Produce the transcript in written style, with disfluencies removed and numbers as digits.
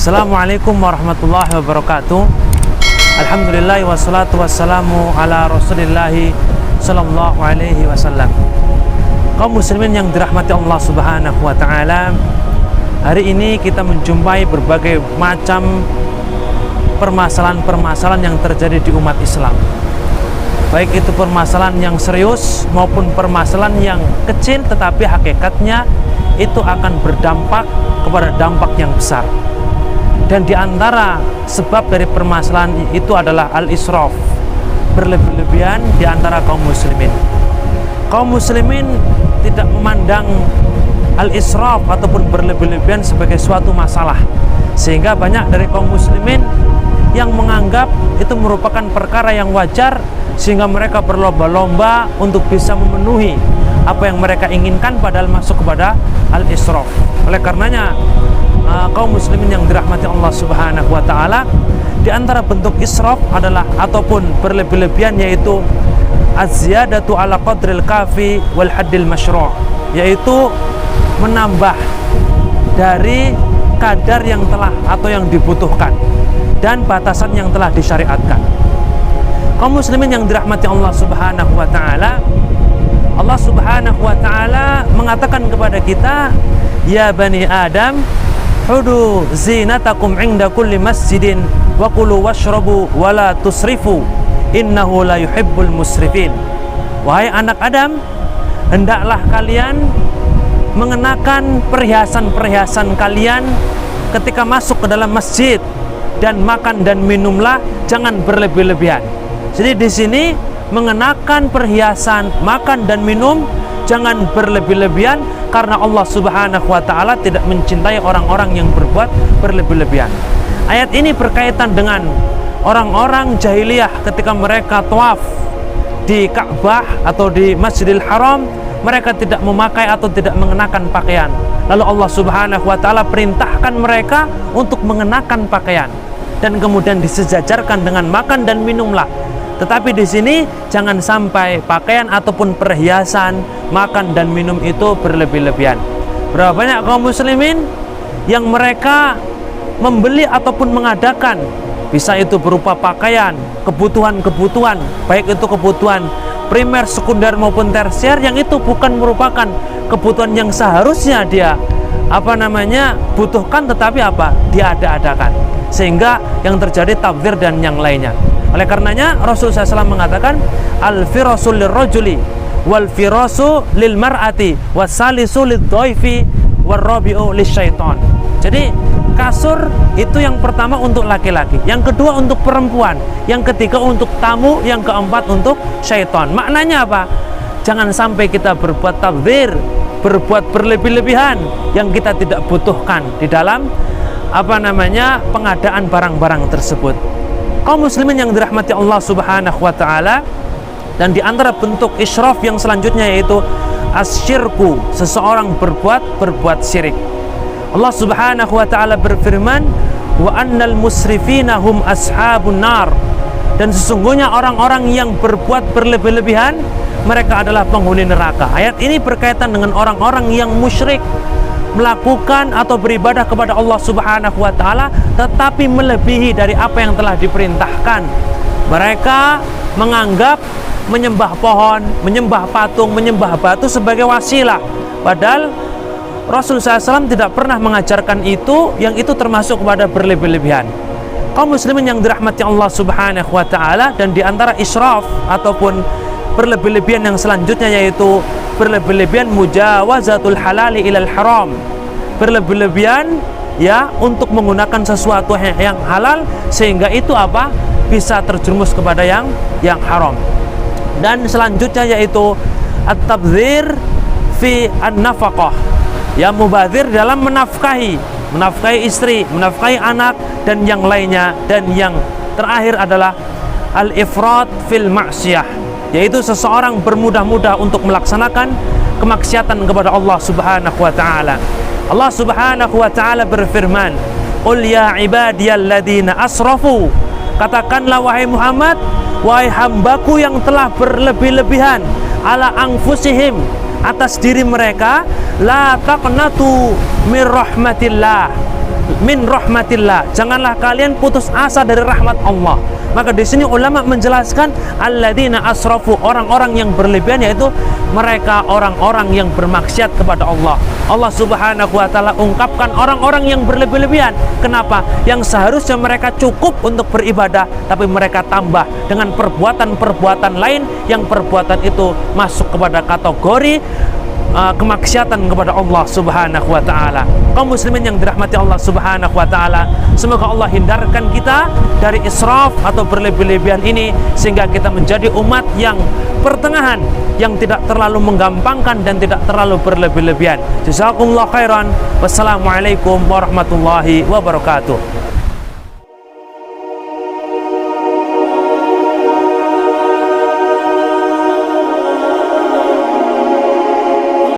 Assalamualaikum warahmatullahi wabarakatuh. Alhamdulillah wassalatu wassalamu ala rasulillahi sallallahu alaihi wasallam. Kaum muslimin yang dirahmati Allah subhanahu wa ta'ala, hari ini kita menjumpai berbagai macam permasalahan-permasalahan yang terjadi di umat Islam, baik itu permasalahan yang serius maupun permasalahan yang kecil, tetapi hakikatnya itu akan berdampak kepada dampak yang besar. Dan di antara sebab dari permasalahan itu adalah al-israf, berlebih-lebihan di antara kaum muslimin. Kaum muslimin tidak memandang al-israf ataupun berlebih-lebihan sebagai suatu masalah, sehingga banyak dari kaum muslimin yang menganggap itu merupakan perkara yang wajar, sehingga mereka berlomba-lomba untuk bisa memenuhi apa yang mereka inginkan, padahal masuk kepada al-israf. Oleh karenanya kaum muslimin yang dirahmati Allah subhanahu wa ta'ala, di antara bentuk israf adalah ataupun berlebih-lebihan yaitu az-ziyadatu ala qadril kafi wal haddil masyru', yaitu menambah dari kadar yang telah atau yang dibutuhkan dan batasan yang telah disyariatkan. Kaum muslimin yang dirahmati Allah subhanahu wa ta'ala, Allah subhanahu wa ta'ala mengatakan kepada kita, ya bani Adam, hudu zinatakum inda kulli masjidin wa kulu washrabu wa la tusrifu innahu la yuhibbul musrifin. Wahai anak Adam, hendaklah kalian mengenakan perhiasan-perhiasan kalian ketika masuk ke dalam masjid, dan makan dan minumlah, jangan berlebih-lebihan. Jadi di sini mengenakan perhiasan, makan dan minum jangan berlebih-lebihan, karena Allah subhanahu wa ta'ala tidak mencintai orang-orang yang berbuat berlebih-lebihan. Ayat ini berkaitan dengan orang-orang jahiliyah ketika mereka tawaf di Ka'bah atau di Masjidil Haram, mereka tidak memakai atau tidak mengenakan pakaian. Lalu Allah subhanahu wa ta'ala perintahkan mereka untuk mengenakan pakaian, dan kemudian disejajarkan dengan makan dan minumlah. Tetapi di sini jangan sampai pakaian ataupun perhiasan, makan dan minum itu berlebih-lebihan. Berapa banyak kaum muslimin yang mereka membeli ataupun mengadakan, bisa itu berupa pakaian, kebutuhan-kebutuhan, baik itu kebutuhan primer, sekunder maupun tersier, yang itu bukan merupakan kebutuhan yang seharusnya dia butuhkan, tetapi diada-adakan, sehingga yang terjadi tabdzir dan yang lainnya. Oleh karenanya Rasulullah SAW mengatakan, al-firasu lirrajuli wal firasu lil mar'ati wasalisu lidhaifi warrabi'u lisyaiton. Jadi kasur itu yang pertama untuk laki-laki, yang kedua untuk perempuan, yang ketiga untuk tamu, yang keempat untuk syaitan. Maknanya apa? Jangan sampai kita berbuat tabdzir, berbuat berlebih-lebihan yang kita tidak butuhkan di dalam pengadaan barang-barang tersebut. Kaum muslimin yang dirahmati Allah subhanahu wa ta'ala, dan di antara bentuk israf yang selanjutnya yaitu asyirku, seseorang berbuat syirik. Allah subhanahu wa ta'ala berfirman, wa annal musrifina hum ashabun nar, dan sesungguhnya orang-orang yang berbuat berlebih-lebihan, mereka adalah penghuni neraka. Ayat ini berkaitan dengan orang-orang yang musyrik, melakukan atau beribadah kepada Allah subhanahu wa ta'ala tetapi melebihi dari apa yang telah diperintahkan. Mereka menganggap menyembah pohon, menyembah patung, menyembah batu sebagai wasilah, padahal Rasulullah SAW tidak pernah mengajarkan itu, yang itu termasuk kepada berlebih-lebihan. Kaum muslimin yang dirahmati Allah subhanahu wa ta'ala, dan di antara israf ataupun berlebih-lebihan yang selanjutnya yaitu berlebih-lebihan mujawazatul halali ilal haram, berlebih-lebihan untuk menggunakan sesuatu yang halal sehingga itu bisa terjerumus kepada yang haram. Dan selanjutnya yaitu at-tabdzir fi an-nafaqah, mubadzir dalam menafkahi istri, menafkahi anak dan yang lainnya. Dan yang terakhir adalah al-ifrat fil ma'siyah, yaitu seseorang bermudah-mudah untuk melaksanakan kemaksiatan kepada Allah subhanahu wa ta'ala. Allah subhanahu wa ta'ala berfirman, qul ya ibadiyalladzina asrafu, katakanlah wahai Muhammad, wahai hambaku yang telah berlebih-lebihan, ala anfusihim, atas diri mereka, la taqnatu mir rahmatillah, min rahmatillah, janganlah kalian putus asa dari rahmat Allah. Maka di sini ulama menjelaskan alladzina asrafu, orang-orang yang berlebihan, yaitu mereka orang-orang yang bermaksiat kepada Allah. Allah Subhanahu wa taala ungkapkan orang-orang yang berlebih-lebihan. Kenapa? Yang seharusnya mereka cukup untuk beribadah, tapi mereka tambah dengan perbuatan-perbuatan lain yang perbuatan itu masuk kepada kategori kemaksiatan kepada Allah Subhanahu wa taala. Kaum muslimin yang dirahmati Allah Subhanahu wa taala, semoga Allah hindarkan kita dari israf atau berlebih-lebihan ini, sehingga kita menjadi umat yang pertengahan, yang tidak terlalu menggampangkan dan tidak terlalu berlebih-lebihan. Jazakumullah khairan. Wassalamualaikum warahmatullahi wabarakatuh.